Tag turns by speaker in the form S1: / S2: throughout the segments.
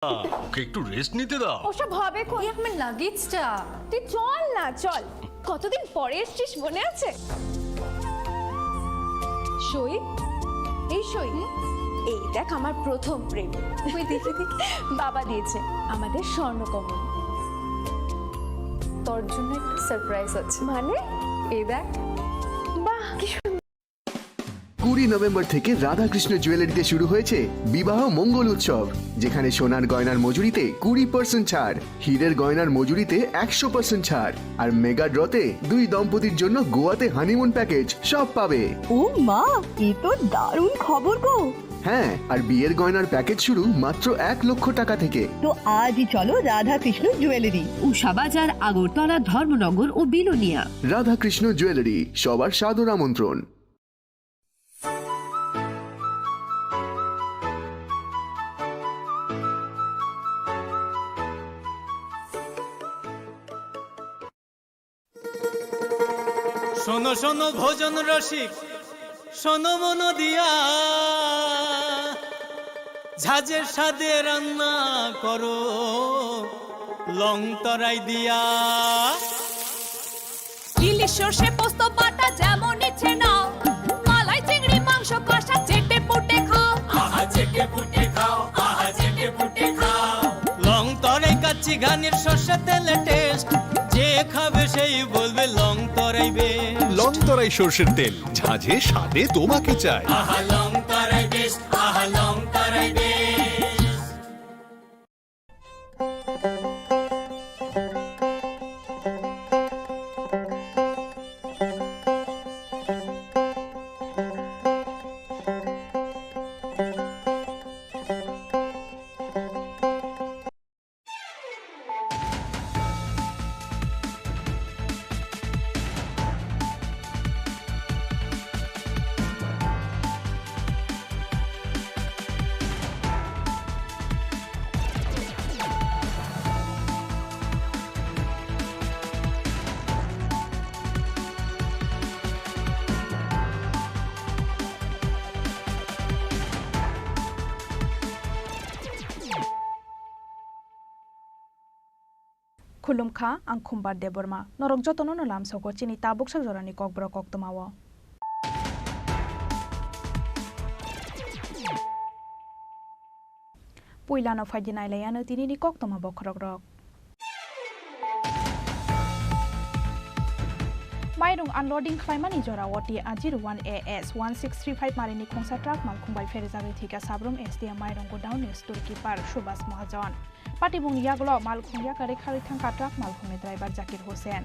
S1: ওকে একটু রেস্ট নিতে দাও।
S2: ওসব হবে কোন? আমার লাগেজটা। তুই চল না, চল। কতদিন পরে এসেছিস, মনে আছে? সই, এই সই, এই দেখ আমার প্রথম প্রেম। তুই দেখে দেখ, বাবা দিয়েছে আমাদের স্বর্ণকমল। তোর জন্য একটা সারপ্রাইজ আছে। মানে? এই দেখ। বাহ, কি
S3: 20 নভেম্বর থেকে রাধাকৃষ্ণ জুয়েলারিতে শুরু হয়েছে বিবাহ মঙ্গল উৎসব, যেখানে সোনার গয়নার মজুরিতে 20% ছাড়, হীরের গয়নার মজুরিতে 100% ছাড়, আর মেগা ড্রতে 2 দম্পতির জন্য গোয়াতে হানিমুন প্যাকেজ সব পাবে।
S4: ও মা, এ তো দারুণ খবর গো।
S3: হ্যাঁ, আর বিয়ের গয়নার প্যাকেজ শুরু মাত্র 1 লক্ষ টাকা থেকে।
S4: তো আজই চলো রাধাকৃষ্ণ জুয়েলারি,
S5: উষাবাজার, আগরতলা, ধর্মনগর ও বিলোনিয়া।
S3: রাধাকৃষ্ণ জুয়েলারি, সবার সাদর আমন্ত্রণ।
S6: শোনো শোনো ভোজন রসিক, শোনো মন দিয়া, ঝাঁঝের স্বাদে রান্না করো লং তরাই দিয়া।
S7: ইলিশ সর্ষে পোস্ত বাটা যেমন ইচ্ছে নাও, মালাই চিংড়ি মাংস কষা চেটে পুটে খাও,
S6: আহা চেটে পুটে খাও, আহা চেটে পুটে খাও। লং তরাই কাচ্চি ঘানির সর্ষে তেলে টেস্ট, যে খাবে সেই বলবে লং তরাই বেশ।
S1: লং তরাই সরষের তেল, ঝাঁঝে স্বাদে তোমাকে চাই।
S6: আহা লং তরাই বেশ, আহা লং তরাই বেশ।
S8: खुलुमखा आं खुम्बार देबरमा नरक जतनो न लामसको चिनी ताबुक सजरानि ककब्रक कक्तमाव पुइलानो फाइदिनायलायानो तिनिनि कक्तमा बखरक माइरं आनलोडिं खालामनानै जरावती A01 AS 1635 मारिनि खोंसा ट्राक मालखुंबाय फेरजागै थिका साब्रुम एसडिएम माइरं गोडाउन स्टोर कीपार सुभाष महाजन पाटिबुंग यागलो मालखुंया कारे खारि थांखा ट्राक मालखुंनि ड्राइभार जाकिर हुसैन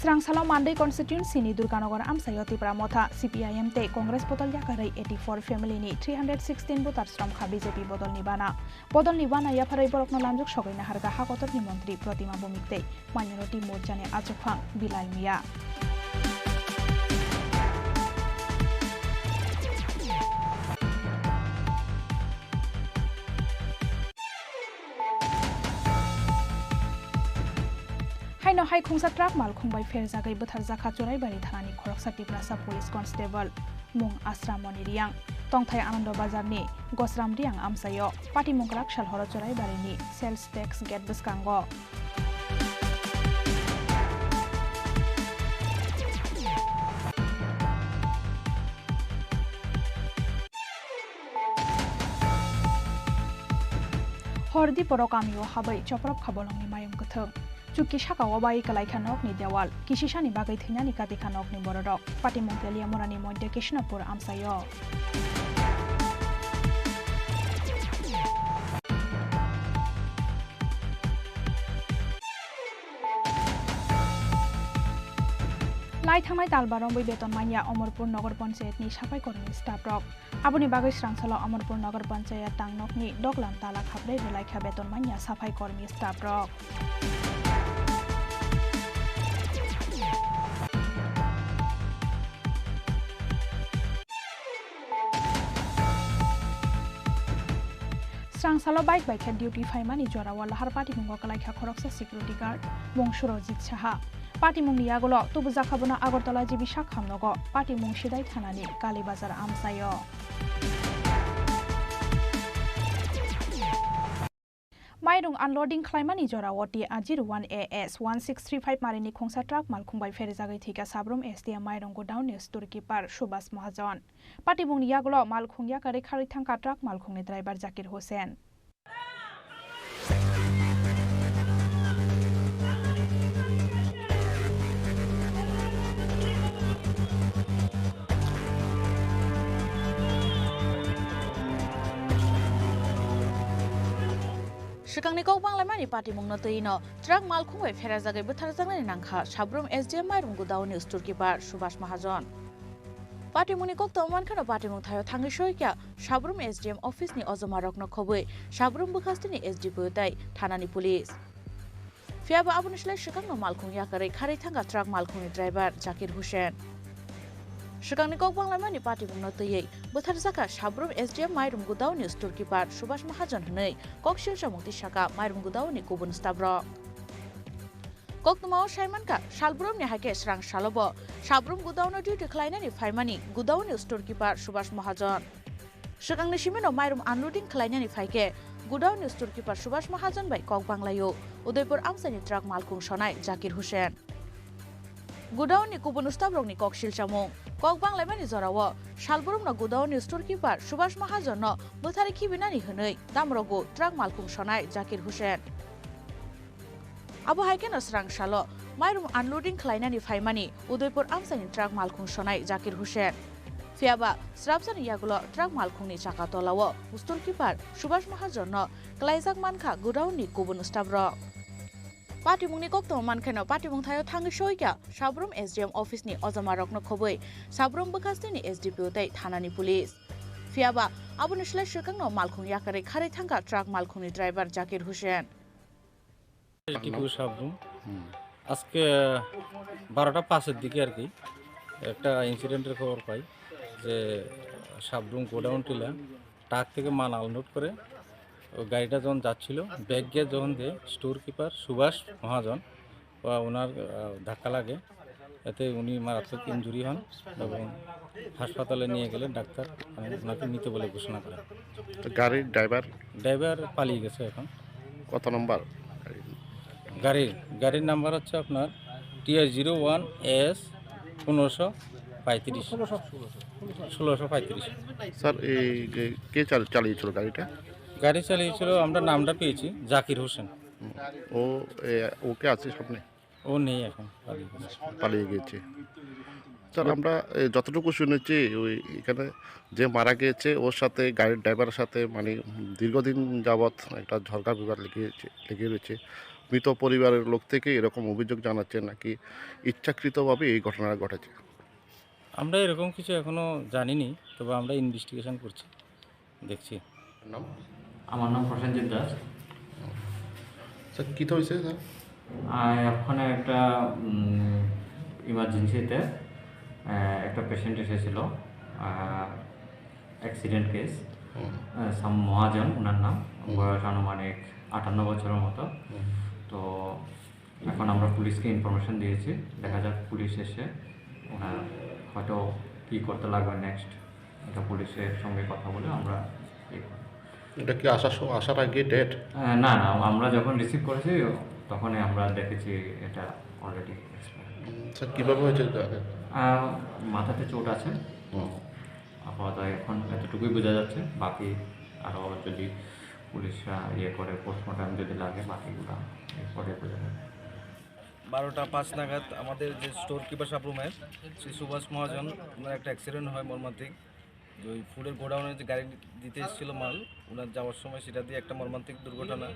S8: स्रांसालाव मान्दै कन्स्टिट्युएन्सिनि दुर्गानगर आमसायाव त्रिपुरा मथा CPIM ते कांग्रेस बदल याकारै 84 फेमिलिनि 316 भोटार श्रमखा बीजेपी बदलनि बाना याफारै बरकनो लामजुक सगैना हारगा हाकतरनि मन्त्री प्रतिमा भौमिकते माइनरिटी मोर्चानि आचुफां बिलाल मिया हाइनो हाइ खुंसा ट्राक मालखुंबाय फेरजागै बोथार जाखा चराइबारि थानानि खरकसा टिप्रासा पुलिस कन्स्टेबल मुं आश्रा मनिरियां तंथाय आनन्द बाजारनि गसराम रियां आमसायो पाटिमुंग्राक सालहर चराइबारिनि सेल्स टैक्स गेट बसकांगो हरदि परकामियो हाबै चप्रब खाबलंनि मायम गथों चुक्की साकाव बाई कलाइखानकनि देवाल किसिसानि बागै थैनानि कातिखानकनि बरदक पाटिमुंगलिया मरानि मध्य कृष्णपुर आमसायो लाई थांनाय दालबारं बै बेतन माइया अमरपुर नगर पंचायतनि साफाई कर्मी स्टाफ रक आबुनि बागै स्रांसालाव अमरपुर नगर पंचायत टांगनकनि दगलान ताला खाब्रै रेलाइखा बेतन माइया साफाई कर्मी स्टाफ रक Srangsalo bike bike duty faimani jora wala har party mungo kalaikha khoroksa security guard mung Surojit Saha. Party mung niyagolo tubu zakhabona Agartala jibi shakhamnogo party mung Shidai thanani Kalibazar amsayo. Mairung unloading claimani jora wati A01 AS 1635 marini khongsa truck malkhungbai ferijagai thika sabrum SDM Mairung godown ni storekeeper Subhas Mahajan. Party mung niyagolo malkhungya kare khari thangka truck malkhungni driver Zakir Hussain.
S9: Shikangni Kokborok party mung no truck malkhungbai ferajagai butharjagnai nangkha sabrum SDM Mairung godown ni storekeeper Subhas Mahajan. Party muni kokto mankhano party mung thayo thangi soikya sabrum SDM office ni ojomarok no khoboi sabrum bukhastini SDPO tai thanani police. Fiaba abunishlai shikangno malkhung yakare khari thanga truck malkhungni driver Zakir Hussain. Shikangni Kokborok party mung no tei butharjaka sabrum SDM Mairung godown ni storekeeper Subhas Mahajan hnei kokshilsa mukti shaka Mairung godown ni kubun stabrok. Koktumao Shaimanka, Shalbrum Nihake Srang Shalobo, Shabrum Gudown duty Kleinani Faimani, Gudown storekeeper Subhas Mahajan. Shakang Nishimino Mairum unloading Kleinani Fike, Gudown storekeeper Subhas Mahajan by Kokbanglayo, Udaipur Amsani truck Malkung Shonai, Zakir Hussain. Gudown ni Kubunustabrok ni Kokshil Chamong, Kokbanglamani Zorawa, Shalbrum no Gudown storekeeper Subhas Mahajan no, Buthari Kibinani Hunui, Damrogo, truck Malkung Shonai, Zakir Hussain. Abu Haiken Srang Shalo, Mairum unloading Kleinani Faimani, Udaipur Amsani truck Malkung Shonai, Zakir Hussain. Fiaba, Srabsan Yagulo, truck Malkung ni Chakatolawo, storekeeper, Subhas Mahajan no, Klaizak Manka, Gudown ni Kubun Stabrok. Party mung ni kokto mankano party mung thayo thangi soikya sabrum SDM office ni ojomarok no khoboi sabrum bukhasti ni SDPO tai thanani police. Fiaba, abunishlai shikang no malkhung yakare khari thangka truck malkhung ni driver Zakir Hussain.
S10: Tipu Sabroom আজকে 12টা 5 এর দিকে আর কি একটা ইনসিডেন্টের খবর পাই যে Sabroom godown টিলা truck থেকে মাল unload করে ওই গাড়িটা যখন যাচ্ছিল ব্যাগ গিয়ে যখন দিয়ে স্টোর কিপার সুভাষ মহাজন ওনার ধাক্কা লাগে এতে উনি মারাত্মক ইনজুরি হন এবং হাসপাতালে নিয়ে গেলে ডাক্তার ওনাকে মৃত বলে ঘোষণা করেন।
S11: গাড়ির ড্রাইভার
S10: পালিয়ে গেছে এখন।
S11: কত নম্বর
S10: গাড়ির নাম্বার হচ্ছে আপনার TI01AS 1635।
S11: স্যার এই কে চালিয়েছিল গাড়ি
S10: চালিয়েছিল আমরা নামটা পেয়েছি জাকির হোসেন।
S11: ওকে আছে সামনে?
S10: ও নেই এখন,
S11: পালিয়ে গেছে। স্যার আমরা যতটুকু শুনেছি ওই এখানে যে মারা গিয়েছে ওর সাথে গাড়ির ড্রাইভারের সাথে মানে দীর্ঘদিন যাবৎ একটা ঝগড়া বিবাদ লেগে রয়েছে। মৃত পরিবারের লোক থেকে এরকম অভিযোগ জানাচ্ছে নাকি ইচ্ছাকৃতভাবে এই ঘটনাটা ঘটেছে।
S10: আমরা এরকম কিছু এখনো জানিনি, তবে আমরা ইনভেস্টিগেশন করছি, দেখছি।
S12: আমার নাম প্রসেনজিৎ দাস।
S11: স্যার কী তো হয়েছে স্যার?
S12: ওখানে একটা ইমার্জেন্সিতে একটা পেশেন্ট এসেছিল, অ্যাক্সিডেন্ট কেস। সাম মহাজন ওনার নাম, বয়স আনুমানিক 58 বছরের মতো। তো এখন আমরা পুলিশকে ইনফরমেশন দিয়েছি, দেখা যাক পুলিশ এসে ওনার হয়তো কী করতে লাগবে নেক্সট, এটা পুলিশের সঙ্গে কথা বলে আমরা।
S11: এটা কি আসার আগে ডেট?
S12: না, আমরা যখন রিসিভ করেছি তখনই আমরা দেখেছি এটা অলরেডি এক্সপায়ার।
S11: স্যার কীভাবে হয়েছে?
S12: মাথাতে চোট আছে আপাতত, এখন এতটুকুই বোঝা যাচ্ছে। বাকি আরও যদি পুলিশরা করে পোস্টমর্টম যদি লাগে বাকিগুলো পরে বোঝা যাবে।
S13: 12টা 5 নাগাদ আমাদের যে স্টোর কিপার সাবরুমের শ্রী সুভাষ মহাজন ওনার একটা অ্যাক্সিডেন্ট হয় মর্মান্তিক। যে ওই ফুলের গোডাউনে যে গাড়ি দিতে এসেছিল মাল, ওনার যাওয়ার সময় সেটা দিয়ে একটা মর্মান্তিক দুর্ঘটনা।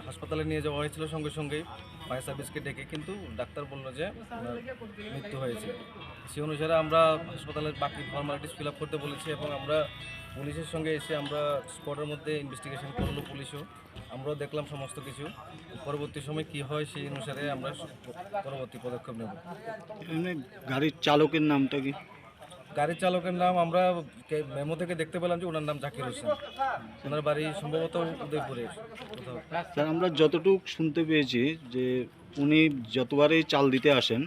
S13: হাসপাতালে নিয়ে যাওয়া হয়েছিল সঙ্গে সঙ্গেই ফায়ার সার্ভিসকে ডেকে, কিন্তু ডাক্তার বললো যে ওনার মৃত্যু হয়েছে। সেই অনুসারে আমরা হাসপাতালের বাকি ফর্মালিটিস ফিল আপ করতে বলেছি এবং আমরা পুলিশের সঙ্গে এসে আমরা স্পটের মধ্যে ইনভেস্টিগেশন করলো পুলিশও, আমরাও দেখলাম সমস্ত কিছু। পরবর্তী সময় কি হয় সেই অনুসারে আমরা পরবর্তী পদক্ষেপ নেব।
S14: গাড়ির চালকের নামটা কি?
S13: গাড়ির চালকের নাম আমরা মেমো থেকে দেখতে পেলাম যে ওনার নাম জাকির হোসেন, ওনার বাড়ি সম্ভবত উদয়পুরের কোথাও।
S14: স্যার আমরা যতটুকু শুনতে পেয়েছি যে উনি যতবারই চাল দিতে আসেন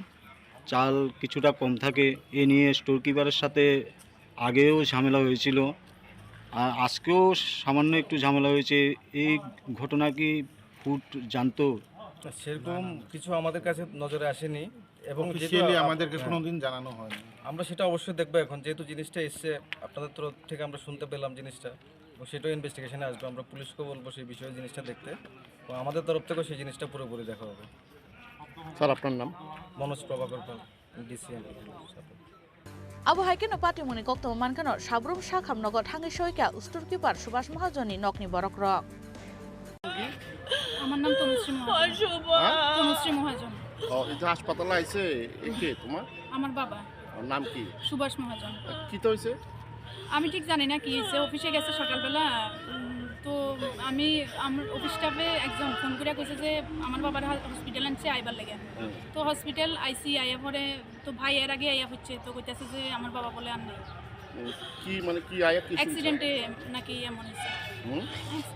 S14: চাল কিছুটা কম থাকে, এ নিয়ে স্টোর কিপারের সাথে আগেও ঝামেলা হয়েছিল, আর আজকেও সামান্য একটু ঝামেলা হয়েছে। এই ঘটনা কি ফুড জানতো?
S13: সেরকম কিছু আমাদের কাছে নজরে আসেনি এবং
S1: আমাদেরকে কোনোদিন জানানো হয়নি।
S13: আমরা সেটা অবশ্যই দেখবো এখন, যেহেতু জিনিসটা এসছে আপনাদের তরফ থেকে আমরা শুনতে পেলাম জিনিসটা, এবং সেটাও ইনভেস্টিগেশনে আসবে। আমরা পুলিশকে বলবো সেই বিষয়ে জিনিসটা দেখতে, এবং আমাদের তরফ থেকেও সেই জিনিসটা পুরোপুরি দেখা হবে।
S11: স্যার আপনার নাম?
S13: মনোজ প্রভাকর পাল, ডিসিএম।
S9: আবু হাইকেন পার্টি মনি কক্তম মানখানো সাবরুম শাখামনগর থাঙ্গি সৈকা স্টোর কিপার সুভাষ মহাজনী নকনি বরক রক।
S8: আমার নাম তনুশ্রী মহাজন।
S11: এই যে হাসপাতালে আইছে কে তোমার?
S8: আমার বাবা।
S11: নাম কি?
S8: সুভাষ মহাজন।
S11: কি তো হয়েছে?
S8: আমি ঠিক জানি না কি হয়েছে, অফিসে গেছে সকালবেলা, তো আমি আমার অফিস স্টাফে একজন ফোন করে কইছে যে আমার বাবার হসপিটাল আনছে আইবার লাগে। তো হসপিটাল আইসি আইয়া পরে তো ভাই এর আগে আইয়া হচ্ছে, তো কইতাছে যে আমার বাবা বলে আর নাই।
S11: কি মানে কি আয়া কি?
S8: অ্যাক্সিডেন্টে নাকি এমন হয়েছে।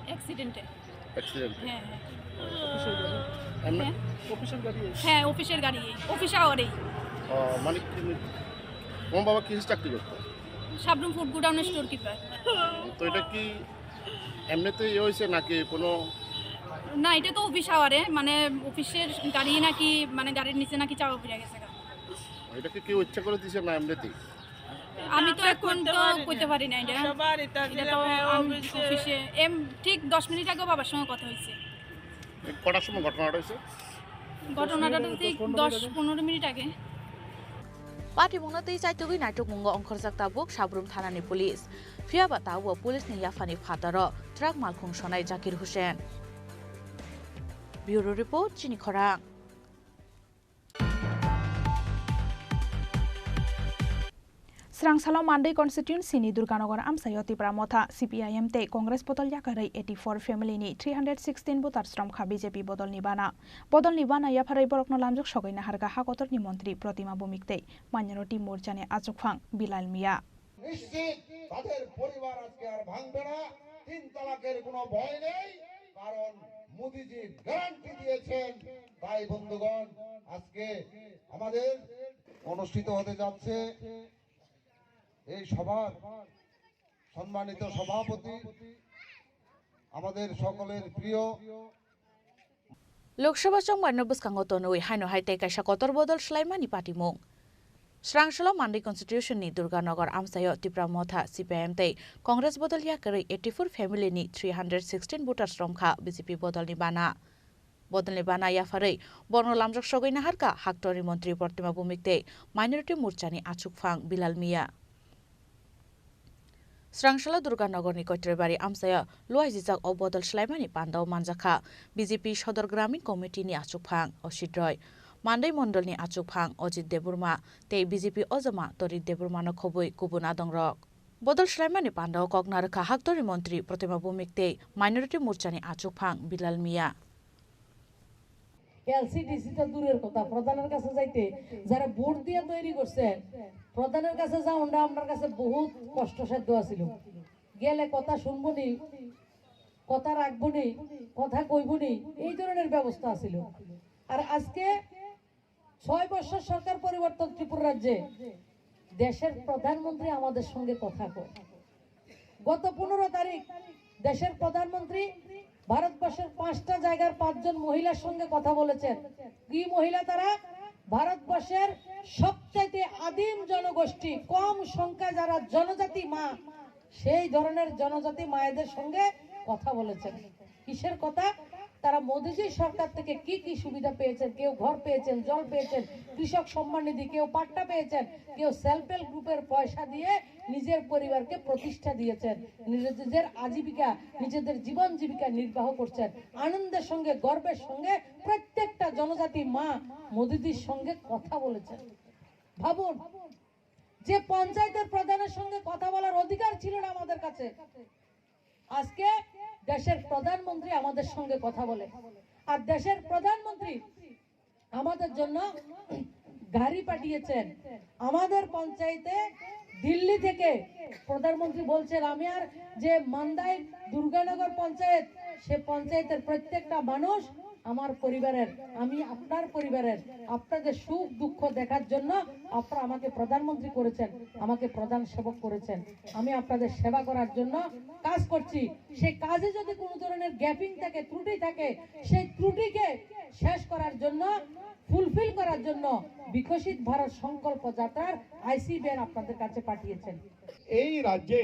S8: অ্যাক্সিডেন্টে। হ্যাঁ হ্যাঁ অফিসের গাড়ি, অফিস আওয়ারেই।
S11: মানে তোমার বাবা কি চাকরি করতো?
S8: সাবরুম ফুড গোডাউনের স্টোর কিপার।
S11: তো এটা কি এমনিতে হয়েছে নাকি কোনো?
S8: না, এটা তো অফিস আওয়ারে, মানে অফিসের গাড়ি নাকি, মানে গাড়ির নিচে নাকি চাপা পড়ে গেছে।
S11: এটা কি কেউ ইচ্ছা করে দিছে না এমনিতেই?
S8: আমি তো এখন তো কইতে পারি না। এটা তো অফিসে ঠিক 10 মিনিট আগে বাবার সঙ্গে কথা হয়েছে।
S11: কটার সময় ঘটনাটা হয়েছে?
S8: ঘটনাটা ঠিক 10-15 মিনিট আগে।
S9: পার্টি মংনাতেই চাইতুগি নাইটক মুঙ্গ অংখরজাক তাবুক সাবরুম থানানি পুলিশ ফিয়াবা তাও পুলিশনি ইয়াফানি ফাতার ট্রাক মালখুং সনাই জাকির হোসেন। ব্যুরো রিপোর্ট চিনি খরাং।
S8: Srangsalau Mandai constituency ni Durganagar Amsayo Tripura Motha CPIM te Congress Bodol Yakarai 84 family ni 316 votar strom kha BJP Bodol Nibana yafarai borokno lamjuk sogaina harga hakotor ni মন্ত্রী প্রতিমা ভৌমিকতে minority মোর্চানে আচুকফাং Bilal মিয়া।
S15: নিশ্চিত তাদের পরিবার আজকে আর ভাঙবে না, 3 তালাকের কোনো ভয় নেই, কারণ মোদিজি গ্যারান্টি দিয়েছেন। তাই বন্ধুগণ, আজকে আমাদের অনুষ্ঠিত হতে যাচ্ছে এই সভার সম্মানিত সভাপতি আমাদের সকলের প্রিয়
S9: লোকসভা সংবাদ বুসকাঙ্গতনই হাইনো হাইতে কাইসা কতর বদল স্লাইমানি পাটিমুং স্রাংশালাও মান্ডি কনস্টিটিউশন नि दुर्गानगर आमसायो त्रिपुरा मोथा CPIM ते कांग्रेस बदल याकरै 84 फैमिली नि 316 वोटार्स रमखा बीजेपी बदल नि बाना याफारै बर्न लामजक सगैना हारका हाक्टरि मंत्री प्रतिमा भौमिकते माइनरिटी मोर्चानि आचुकफां बिलाल मिया। स्रांशाला दुर्गानगर नि कैत्रबारी आमसाया लुआइजिजाक अ बदल स्लाइमानि पान्दाव मानजाखा बीजेपी सदर ग्रामीण कमिटी नि आचुकफां असिद्रय मान्दै मंडल नि आचुकफां अजित देबुरमा ते बीजेपी अजमा तरित देबुरमानो खबै गुबुन आदंरक बदल स्लाइमानि पान्दाव कगनारखा हाक्टरि मंत्री प्रतिमा भौमिकते माइनरिटी मोर्चानि आचुकफां बिलाल मिया।
S16: এলসিডিসিটা দূরের কথা, প্রধানের কাছে যাইতে যারা ভোট দিয়ে তৈরি করছেন প্রধানের কাছে যাওয়াটা আমার কাছে বহুত কষ্টসাধ্য ছিল। গেলে কথা শুনবো নি, কথা রাখবো নি, কথা কইবো নি, এই ধরনের ব্যবস্থা ছিল। আর আজকে 6 বছর সরকার পরিবর্তন ত্রিপুরা রাজ্যে দেশের প্রধানমন্ত্রী আমাদের সঙ্গে কথা কয়। গত 15 তারিখ দেশের প্রধানমন্ত্রী ভারতবর্ষের 5টা জায়গার 5 জন মহিলার সঙ্গে কথা বলেছেন। কি মহিলা তারা? ভারতবর্ষের সবচেয়ে আদিম জনগোষ্ঠী, কম সংখ্যা যারা জনজাতি মা, সেই ধরনের জনজাতি মায়েদের সঙ্গে কথা বলেছেন। কিসের কথা? তারা মোদিজি সরকার থেকে কি কি সুবিধা পেয়েছেন। কেউ ঘর পেয়েছেন, জল পেয়েছেন, কৃষক সম্মান নিধি, কেউ পাট্টা পেয়েছেন, কেউ সেলফ হেল্প গ্রুপের পয়সা দিয়ে নিজের পরিবারকে প্রতিষ্ঠা দিয়েছেন, নিজেদের আজীবিকা, নিজেদের জীবন জীবিকা নির্বাহ করছেন। আনন্দের সঙ্গে, গর্বের সঙ্গে প্রত্যেকটা জনজাতি মা মোদিজির সঙ্গে কথা বলেছেন। ভাবুন, যে পঞ্চায়েতের প্রধানের সঙ্গে কথা বলার অধিকার ছিল না আমাদের কাছে, আজকে দেশের প্রধানমন্ত্রী আমাদের সঙ্গে কথা বলে। আর দেশের প্রধানমন্ত্রী আমাদের জন্য গাড়ি পাঠিয়েছেন। আমাদের পঞ্চায়েতে দিল্লি থেকে প্রধানমন্ত্রী বলছেন আমি আর যে মান্দাই দুর্গানগর পঞ্চায়েত সে পঞ্চায়েতের প্রত্যেকটা মানুষ আমার পরিবারের, আমি আপনার পরিবারের, আপনাদের সুখ দুঃখ দেখার জন্য আপনারা আমাকে প্রধানমন্ত্রী করেছেন, আমাকে প্রধান সেবক করেছেন। আমি আপনাদের সেবা করার জন্য কাজ করছি। সেই কাজে যদি কোনো ধরনের গ্যাপিং থাকে, ত্রুটি থাকে, সেই ত্রুটিকে শেষ করার জন্য, ফুলফিল করার জন্য বিকশিত ভারত সংকল্প যাত্রার আইসিবিআর আপনাদের কাছে পাঠিয়েছেন।
S15: এই রাজ্যে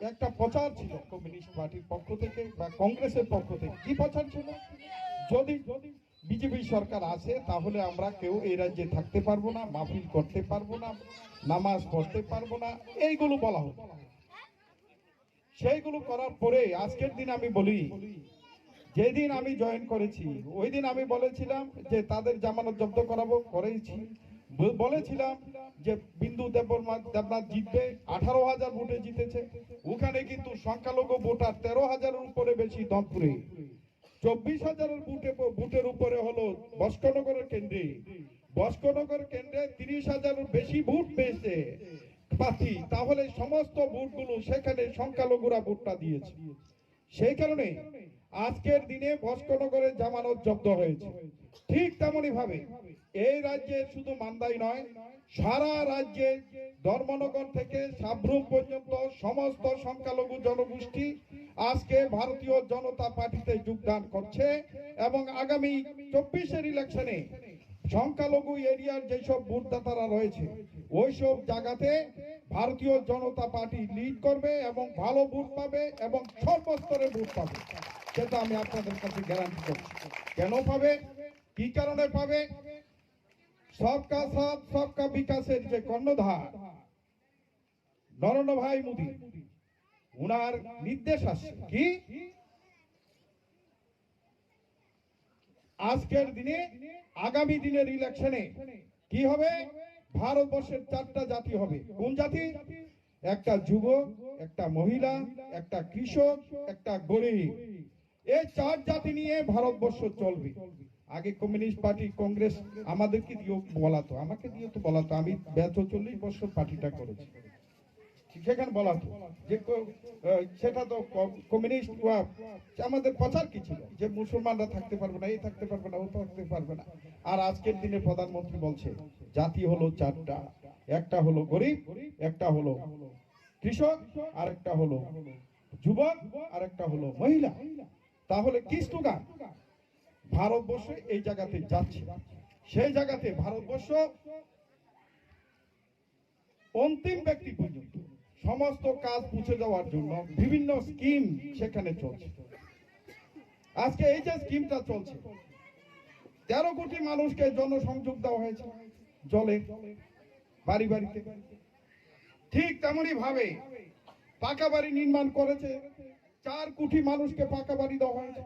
S15: একটা প্রচার ছিল কমিউনিস্ট পার্টির পক্ষ থেকে বা কংগ্রেসের পক্ষ থেকে। কি প্রচার ছিল? যদি বিজেপি সরকার আসে তাহলে আমরা কেউ এই রাজ্যে থাকতে পারবো না, মাহফিল করতে পারবো না, নামাজ পড়তে পারবো না, এইগুলো বলা হতো। সেইগুলো করার পরে আজকের দিন আমি বলি, যেদিন আমি জয়েন করেছি ওই দিন আমি বলেছিলাম যে তাদের জামানত জব্দ করাবো, করেছি। বলেছিলাম যে বিন্দু দেবনাথ জিতবে, 18,000 ভোটে জিতেছে। ওখানে কিন্তু সংখ্যালঘু ভোটার 13,000-এর উপরে বেশি দমপুরে, 24,000-এর ভোটের উপরে হলো বস্কনগরের কেন্দ্রে। বস্কনগর কেন্দ্রে 30,000-এর বেশি ভোট পেয়েছে প্রার্থী। তাহলে সমস্ত ভোটগুলো সেখানে সংখ্যালঘুরা ভোটটা দিয়েছে। সেই কারণে আজকের দিনে বস্কনগরে জামানত জব্দ হয়েছে। ঠিক তেমনি ভাবে এই রাজ্যে শুধু মান্দাই নয়, সারা রাজ্যে ধর্মনগর থেকে সাব্রুম পর্যন্ত সমস্ত সংখ্যালঘু জনগোষ্ঠী আজকে ভারতীয় জনতা পার্টিতে যোগদান করছে এবং আগামী 24-এর ইলেকশনে সংখ্যালঘু এরিয়ার যেসব ভোটদাতারা রয়েছে ওইসব জায়গাতে ভারতীয় জনতা পার্টি লিড করবে এবং ভালো ভোট পাবে এবং সর্বস্তরে ভোট পাবে। সেটা আমি আপনাদের কাছে গ্যারান্টি করছি। কেন পাবে, কি কারণে পাবে? সবকা সাথ সবকা বিকাশের যে কর্ণধার নরেন্দ্র ভাই মোদী, উনার নির্দেশ আসছে কি আজকের দিনে আগামী দিনের ইলেকশনে কি হবে? ভারতবর্ষের 4টা জাতি হবে। কোন জাতি? একটা যুবক, একটা মহিলা, একটা কৃষক, একটা গরিব। এই 4 জাতি নিয়ে ভারতবর্ষ চলবে। আগে কমিউনিস্ট পার্টি কংগ্রেস আমাদেরকে দিয়েও বলাতো, আমাকে দিয়ে তো বলাতো, আমি 40 বছর পার্টিটা করেছি, সেখানে বলাতো যে সেটা তো কমিউনিস্ট আমাদের প্রচার কি ছিল যে মুসলমানরা থাকতে পারবে না, এই থাকতে পারবে না, ও থাকতে পারবে না। আর আজকের দিনে প্রধানমন্ত্রী বলছে জাতি হলো 4টা, একটা হলো গরিব, একটা হলো কৃষক, আর একটা হলো যুবক, আর একটা হলো মহিলা। তাহলে কি স্লোগান? ভারতবর্ষে এই জায়গাতে যাচ্ছে, সেই জায়গাতে ভারতবর্ষ অন্তিম ব্যক্তি পর্যন্ত সমস্ত কাজ পুছে যাওয়ার জন্য বিভিন্ন স্কিম সেখানে চলছে। আজকে এই যে স্কিমটা চলছে, 13 কোটি মানুষকে জনসংযোগ দেওয়া হয়েছে জলে, বাড়ি বাড়িতে। ঠিক তেমনি ভাবে পাকা বাড়ি নির্মাণ করেছে, 4 কোটি মানুষকে পাকা বাড়ি দেওয়া হয়েছে।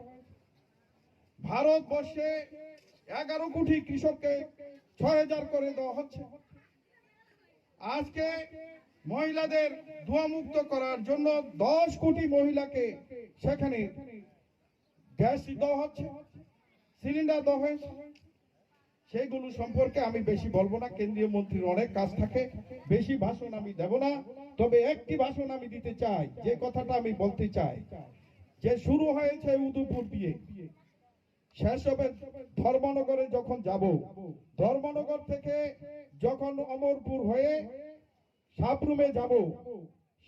S15: ভারতবর্ষে 11 কোটি কৃষককে 6,000 করে দেওয়া হচ্ছে। আজকে মহিলাদের ধোঁয়ামুক্ত করার জন্য 10 কোটি মহিলাকে সেখানে গ্যাস দেওয়া হচ্ছে, সিলিন্ডার দেওয়া হয়েছে। সেইগুলো সম্পর্কে আমি বেশি বলবো না, কেন্দ্রীয় মন্ত্রীর অনেক কাজ থাকে, বেশি ভাষণ আমি দেব না। তবে একটি ভাষণ আমি দিতে চাই, যে কথাটা আমি বলতে চাই, যে শুরু হয়েছে উদয়পুর দিয়ে, শেষ হবে ধর্মনগরে। যখন যাব, ধর্মনগর থেকে যখন অমরপুর হয়ে সাবরুমে যাব,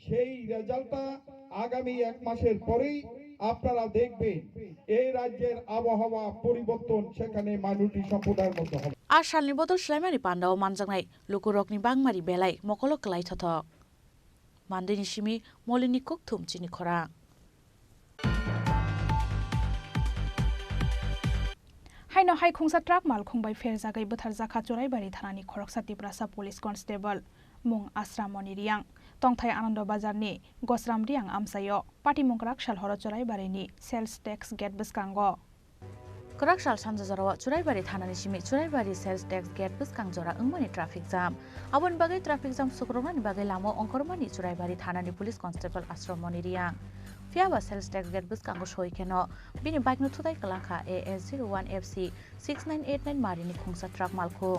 S15: সেই রেজাল্টটা আগামী 1 মাসের পরেই আপনারা দেখবেন। এই রাজ্যের আবহাওয়া পরিবর্তন সেখানে মাইনরিটি সম্প্রদায়ের মধ্যে হবে।
S9: আর সালনি বদল স্লাইমানি পান্ডাও মানজাংনাই লুকুরকনি বাংমারি বেলাই মকল ক্লাই থথক মাनदैनि सिमी मलिनी कुकथुम चिनी खरां।
S8: हाइनो हाइ खुंसा ट्राक माल खुंबाय फेर जागाय बोथार जाखा चराइबारि थानानि खरकसा तिप्रासा पुलिस कन्स्टेबल मुं आश्राम मनिरियां तंथाय आनंद बाजारनि गसराम रियां आमसायो पाटिमुंग्राक सालहर चराइबारिनि सेल्स टैक्स गेट बसकांगो
S9: Korakshal Sanjazarawa Churaibari Thanani Simi Churaibari Sales Tax Gate Buskangjora Ungmani Traffic Jam Abon Bagai Traffic Jam Sukromani Bagai Lamo Ongkormani Churaibari Thanani Police Constable Astro Moniriang Fiaba Sales Tax Gate Buskango Shoikeno Bini Bike no Tudai Kalaka AS01FC 6989 Marini Khungsa Truck Malko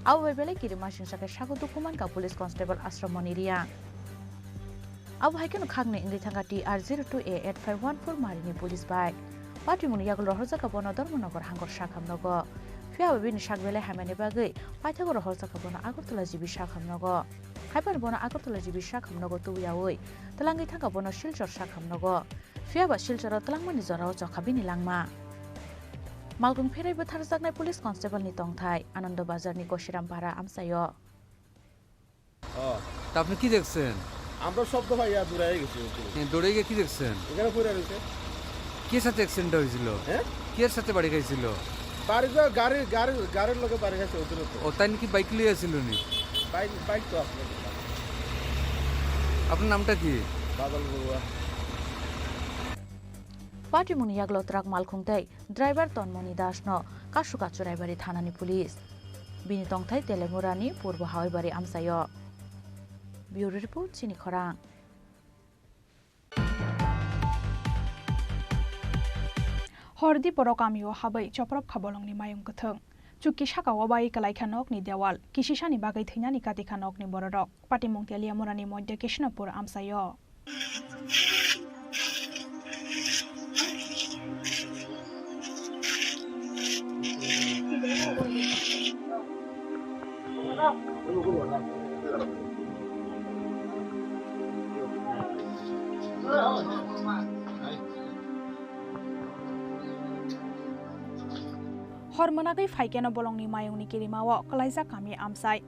S9: Au bebele kirima singsake sagu dukuman ka police constable Asramoni Ria. Au haikenu khagne ingri thanga TR02A8514 marini police bike. Pati muni yagul rohorja ka bono Dharmanagar hangor sakhamnogo. Fia bebini sakbele hamene bagai paithago rohorja ka bono Agartala jibi sakhamnogo. Haipan bono Agartala jibi sakhamnogo tuyaoi. Talangi thanga bono Silchar sakhamnogo. Fia ba Silchar talangmani jorao chakhabini langma. Malgung Ferai Butharjaknai Police Constable ni tongthai Anand Bazar ni Koshiram Amsayo.
S17: তা আপনি কি দেখছেন?
S13: আমরা শব্দ ভাইয়া দূরে গেছি
S17: দৌড়ে গিয়ে কি দেখছেন?
S13: এখানে পড়ে রয়েছে।
S17: কে সাথে অ্যাক্সিডেন্ট হয়েছিল?
S13: হ্যাঁ
S17: কে সাথে বাড়ি খাইছিল?
S13: গাড়ির লোকে বাড়ি গেছে ওদের তো।
S17: ও তাই নাকি বাইক লিয়ে আসছিল নি?
S13: বাইক তো আপনার।
S17: আপনার নামটা কি?
S13: বাদল Barua.
S9: Pati muni yaglo trak malkhungtai driver Tonmoni Das no Kashuka Churaibari Thanani Police. Bini tongthai Telemurani Purbo Hawaibari Amsayo. Bureau Report Chini Khorang.
S8: Hordi Porokamiyo Habai Choprop Kabolongni Mayung Kathung. Chuki Shaka Wabai Kalaikanok ni Dewal, Kishishani Bagai Thinani Katikanok ni Borok, Pati Mungtelia Murani Moide Kishnapur Amsayo. Hormonagai faikeno bolongni mayungni kirimawo kalaisa kami amsai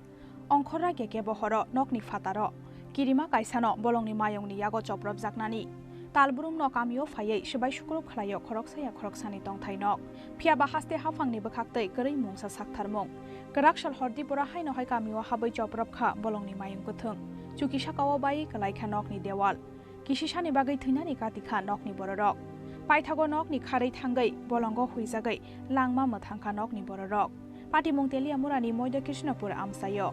S8: ongkhora keke bohoro nokni fataro kirima kaisano bolongni mayungni yago choprop jaknani talburum no kamiyo phayei sibai sukrup khlayo khoroksani tongthai nok phiaba haste hafangni bokhaktei korei mungsa saktharmung karakshal hordipura haino hai kamiyo habai choprop kha bolongni mayung kuthung chuki sakawo bai kalaikha nokni dewal kisishani bagai thunani katikha nokni bororok Paithago nokni kharei thangai bolongo huijagai langma mathangkha nokni bororok Pati Mungtelia Murani Moide Krishnapur Amsayo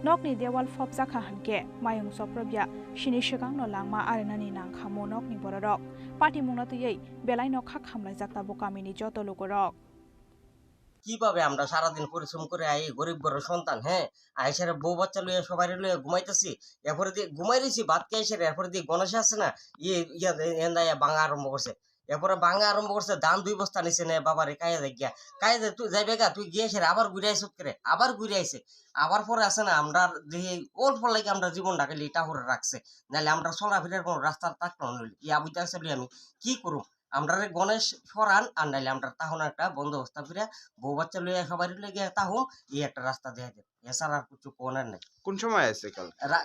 S8: Nokni dewal fopjakha hanke mayung soprobya shini shikang no langma arenani nangkhamo nokni bororok Pati Mungnatiyei belai nokha khamlai jakta bokamini joto lokorok
S18: কিভাবে আমরা সারা দিন পরিশ্রম করে I গরিব বড় সন্তান হ্যাঁ আইসারে বউ বাচ্চা লইয়া সবাই লইয়া ঘুমাইতেছি এরপরে দিয়ে ঘুমাই রইছি ভাত খেয়ে এসে এরপরে দিয়ে গণেশ আছে না ইয়ে বাঙা আরম্ভ করছে এরপরে বাঙা আরম্ভ করছে ধান 2 বস্তা নিছে না বাবারে কায়া যাই গিয়া কায়া যায় তুই যাইবে গা তুই গিয়ে এসে আবার ঘুরে আইস করে আবার ঘুরে আইছে আবার পরে আছে না আমরা দেখি অল্প লাগে আমরা জীবনটাকে লিটা করে রাখছে নাহলে আমরা চলাফেরার কোনো রাস্তা থাকতো না ইয়া বুঝতে আসছে বলে আমি কি করব আমরা গণেশ সরান আর নাইলে আমরা তখন একটা বন্দোবস্ত করে বউ বাচ্চা লইয়া সবাই লেগে তাহু এই একটা রাস্তা দেয়া দেব এছাড়া আর কিছু কোনার নেই
S19: কোন সময় আছে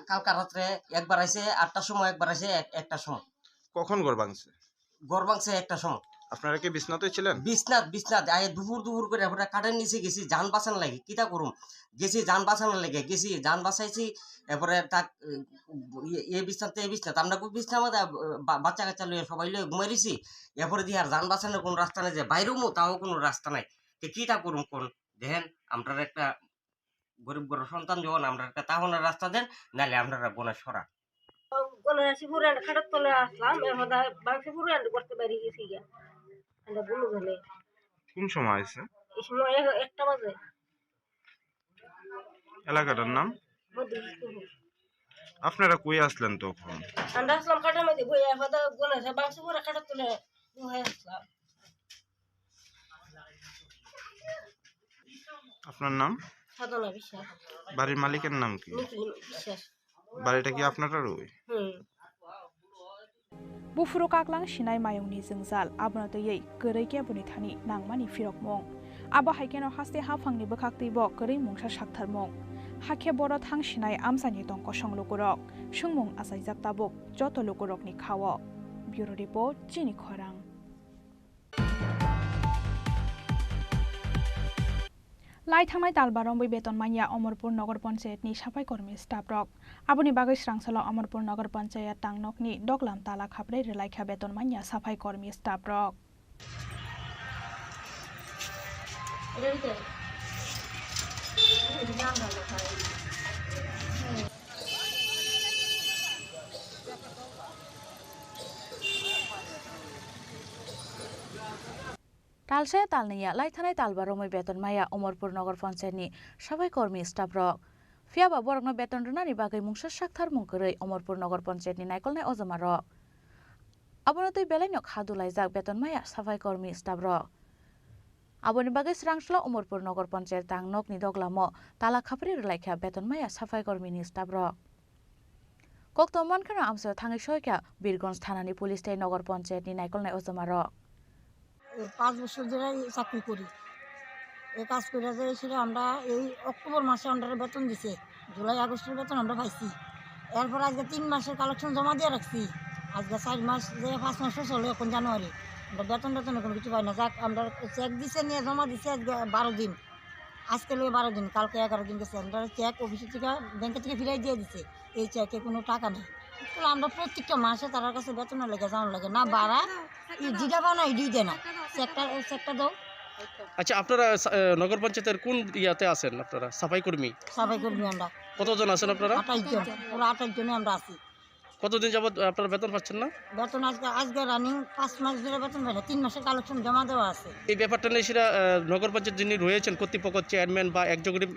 S18: কালকা রাত্রে একবার আইছে 8টার সময় একবার আইছে 1টার সময়
S19: কখন ঘর ভাঙছে
S18: একটা সময়
S19: আপনারা কি বিছনাতে ছিলেন
S18: বিছনাত আয় দুপুর করে আমরা কাটের নিচে গেছি যান বাঁচান লাগে কিটা করুম গেছি যান বাঁচানোর লাগে গেছি যান বাঁচাইছি এরপরে তাক এই বিছনাতে আমরা বিছনা বাচ্চা কাচ্চা লইয়া সবাই লইয়া ঘুমাই রইছি এরপরে দিয়ে আর যান বাঁচানোর কোনো রাস্তা নাই যে বাইরেও তাও কোনো রাস্তা নাই তো কিটা করুম কোন দেখেন আমরা একটা গরিব গরিব সন্তান যখন আমরা একটা তাহনের রাস্তা দেন নাহলে আপনারা গোনা সরা
S20: খাটার তলে আসলাম করতে পারি গেছি গিয়া
S19: কোন সময় আছে
S20: এই সময় 1টা বাজে
S19: এলাকাটার নাম আপনারা কই আসলেন তখন
S20: আমরা আসলাম খাটার মধ্যে বই আফাদা গোনা বাংশে পুরো খাটার তলে হয়ে আসলাম
S19: আপনার নাম
S20: সাধনা বিশ্বাস
S19: বাড়ির মালিকের নাম কি
S20: বিশ্বাস
S19: বাড়িটা কি আপনারই
S8: Bufuro kaklang shinai mayungni jingzal abnatoi korei kebuni thani nangmani firokmong aba haikeno haste hafangni bokhaktei bo korei mungsa saktharmong hakhe boro thang shinai amsani tongko songlokorok sungmung asaijak tabuk joto lokorokni khawo Bureau Report Chini Khorang Lai thangnai talbarombai beton manya Amarpur Nagar Panchayat ni sapai kormi staff rok aboni bagai srangsalo Amarpur Nagar Panchayat tangnok ni doklam tala khaprei relaikha beton manya sapai kormi staff rok
S9: तालसाया तालनैया लाइथानाय तालबारमै बेतन माया अमरपुर नगर पञ्चायतनि सबै कर्मी staff रक फियाबा बरकनो बेतन रुनानि बागै मुंसा साक्थार मुंकरै अमरपुर नगर पञ्चायतनि नायकलनाय अजमा रक आबनतै बेलायनो खादु लाइजाक बेतन माया सफाई कर्मी स्टाफ रक आबनि बागै स्रांसला अमरपुर नगर पञ्चायत तांनकनि दगलामो ताला खापरि रलायख्या बेतन माया सफाई कर्मीनि स्टाफ रक कक्तमान खाना आमसा थाङै सयख्या बीरगंज थानानि पुलिस थाइ नगर पञ्चायतनि नायकलनाय अजमा रक
S20: 5 বছর ধরে চাকরি করি এই কাজ করে যে সেটা আমরা এই অক্টোবর মাসে আমরা বেতন দিছে জুলাই আগস্টের বেতন আমরা পাইছি এরপর আজকে 3 মাসের কালেকশন জমা দিয়ে রাখছি আজকে 4 মাস যে 5 মাস চলে এখন জানুয়ারি আমরা বেতন কোনো কিছু পাই না যাক আমরা চেক দিছে নিয়ে জমা দিছে আজকে 12 দিন আজকে লয়ে 12 দিন কালকে 11 দিন গেছে আমরা চেক অফিস থেকে ব্যাংক থেকে ফিরাই দিয়ে দিছে এই চেকে কোনো টাকা নেই তাহলে আমরা প্রত্যেকটা মাসে তার কাছে বেতন লেগে যাওয়ার লাগে না বাড়া যেটা বানা ইডি দেয় না চেকটা দাও
S21: আচ্ছা আপনারা নগর পঞ্চায়েতের কোন ইয়াতে আছেন আপনারা সাফাই কর্মী
S20: আমরা
S21: কতজন আছেন আপনারা
S20: 28 জন পুরো 28 জনে আমরা আছি
S21: কতদিন যাবত আপনারা বেতন পাচ্ছেন না
S20: বেতন আজকে রানিং 5 মাস ধরে বেতন পাই না 3 মাসের কালেকশন জমা দেওয়া আছে
S21: এই ব্যাপারটা নিয়ে সেটা নগর পঞ্চায়েত যিনি রয়েছেন কর্তৃপক্ষ চেয়ারম্যান বা এক্সিকিউটিভ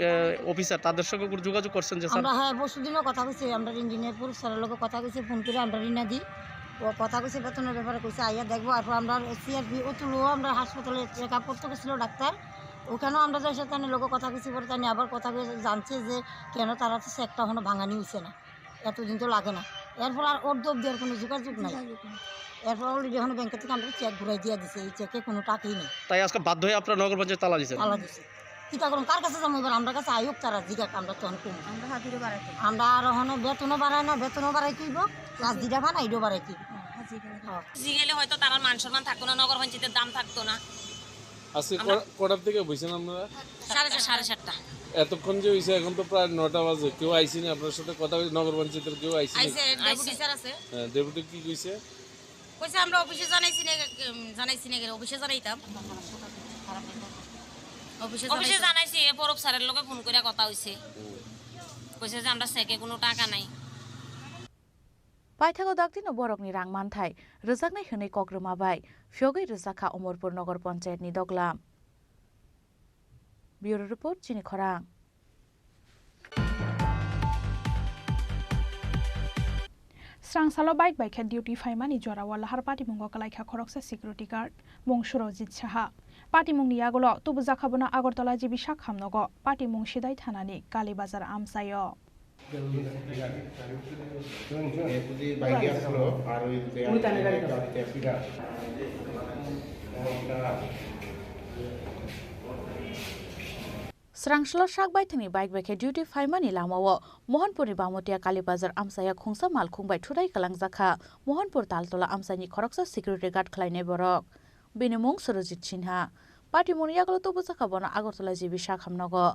S21: অফিসার তাদের সঙ্গে যোগাযোগ করছেন যে
S20: আমরা হ্যাঁ বসুদিনও কথা কইছি আমরা ইঞ্জিনিয়ার পুলিশ স্যারের লোক কথা কইছি ফোন করে আমরা রিনা দিই ও কথা কইছে বেতনের ব্যাপারে কইছে আইয়া দেখবো আর আমরা সিআরপি অতুলও আমরা হাসপাতালে চেক আপ করতে গেছিল ডাক্তার ওখানেও আমরা যাই সেখানে লোক কথা কইছি পরে তাই আবার কথা কয়ে জানছে যে কেন তারা তো চেকটা এখনো ভাঙানি হইছে না এতদিন তো লাগে না এরপর আর ওর দোপ দেওয়ার কোনো যোগাযোগ নাই এরপর অলরেডি এখন ব্যাংকের থেকে আমরা চেক ঘুরাই দিয়ে দিছে এই চেকে কোনো টাকাই নেই
S21: তাই আজকে বাধ্য হয়ে আপনারা নগর পঞ্চায়েত তালা দিয়েছেন
S20: কিতা করুন কার কাছে যাবো এবার আমরা কাছে আয়োগ তারা জিগা আমরা তখন কম আমরা আর ওখানে বেতনও বাড়ায় না বেতনও বাড়াই কইব ক্লাস দিটা বানা এইটাও বাড়াই কইব
S7: জিগেলে হয়তো তার মান সম্মান থাকতো না নগর পঞ্চায়েতের দাম থাকতো না
S22: আজকে কটার থেকে বইছেন আপনারা
S7: 7:30
S22: এতক্ষণ যে হইছে এখন তো প্রায় 9টা বাজে কেউ আইসিনি আপনার সাথে কথা নগর পঞ্চায়েতের কেউ আইসিনি
S7: ডেপুটি স্যার আছে
S22: ডেপুটি কি কইছে
S7: কইছে আমরা অফিসে জানাইছি না অফিসে জানাইতাম অফিসে জানাইছি পরব স্যারের লগে ফোন করে কথা হইছে কইছে যে আমরা চেকে কোনো টাকা নাই
S9: पाइथागो दागदिनो बरकनि रां मानथाय रोजाकनाय होनै कग्रोमाबाय फियोगै रोजाखा अमरपुर नगर पञ्चायतनि दगलाम ब्युरो रिपोर्ट चिनी खरां
S8: स्रांसालो बाइक बाइक डिउटी फाइमानि जरावा लाहार पार्टी मुंगो कलाइखा खरकसा सिकिउरिटी गार्ड मुं सुरजित साहा पार्टी मुंनि आगोलो तुबु जाखाबोना आगरतला जिबि साखामनगो पार्टी मुं सिदाय थानानि काली बाजार आमसायो स्रांसलो सागबायथनि बाइक बाइके डिउटी फाइमानि लामाओ मोहनपुरनि बामोटिया कालीबाजार आमसाया खुंसा माल खुंबाय थुराय कलांजाखा मोहनपुर तालतला आमसानि खरकसा सिकिउरिटी गार्ड खालायनाय बरक बेनि मुं सुरजित सिन्हा पार्टी मुनि आगोल तो बुजाखा बना आगरतला जिबि साखामनगो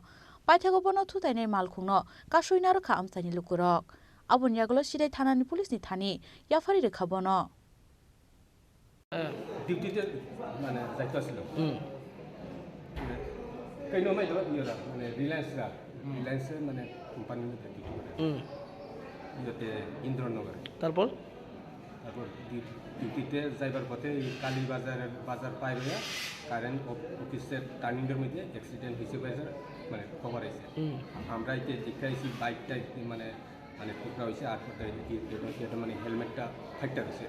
S8: पाइथागो बना थुतायनाय माल खुंनो कासुइना रखा आमसानि लुकुरक आबुनि आगोल सिदाय थानानि पुलिसनि थानि याफारि रेखा बनो
S10: ডিউটিতে মানে যাইতে আসছিল কইনো নাই ইয়েরা মানে রিলায়েন্সে মানে কোম্পানির মধ্যে ডিউটি করে ইয়েতে ইন্দ্রনগর তারপর ডিউটিতে যাইবার পথে কালী বাজার পার হয়ে কারেন্ট অফিসের টার্নিংয়ের মধ্যে অ্যাক্সিডেন্ট হিসেবে মানে খবর আছে আমরা এতে দেখাইছি বাইকটা মানে মানে টুকরা হয়েছে আর এটা মানে হেলমেটটা ফাইটটা গেছে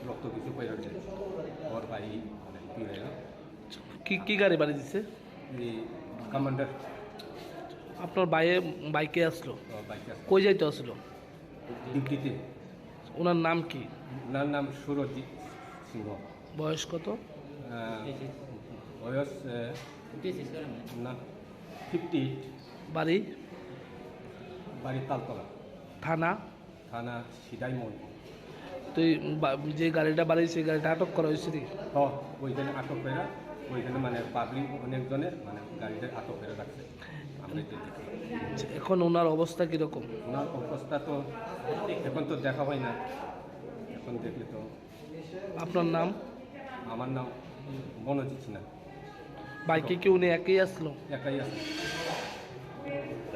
S10: রক্ত কিছু পাই রাখছে ওর ভাই মানে
S23: কি গাড়ি বাড়ি দিচ্ছে
S10: এই কমান্ডার
S23: আপনার বাইকে আসলো
S10: বাইকে
S23: কই যাইতে আসলো
S10: ডিউটিতে
S23: ওনার নাম কি
S10: ওনার নাম সুরজিৎ সিংহ
S23: বয়স কত
S10: বয়স না 58
S23: বাড়ি
S10: তালতলা
S23: থানা
S10: সিদাইমন
S23: তো যে গাড়িটা বাড়ি সেই গাড়িটা আটক করা হয়েছে
S10: ওইখানে আটক করে ওইখানে মানে পাবলিক অনেকজনের মানে গাড়িটা আটক করে রাখছে আমরা
S23: এখন ওনার অবস্থা কীরকম
S10: ওনার অবস্থা তো এখন তো দেখা হয় না এখন দেখলে তো
S23: আপনার নাম
S10: আমার নাম মনোজিৎ সিনহা
S23: বাইকে কি উনি একাই আসলো
S10: একাই আসলো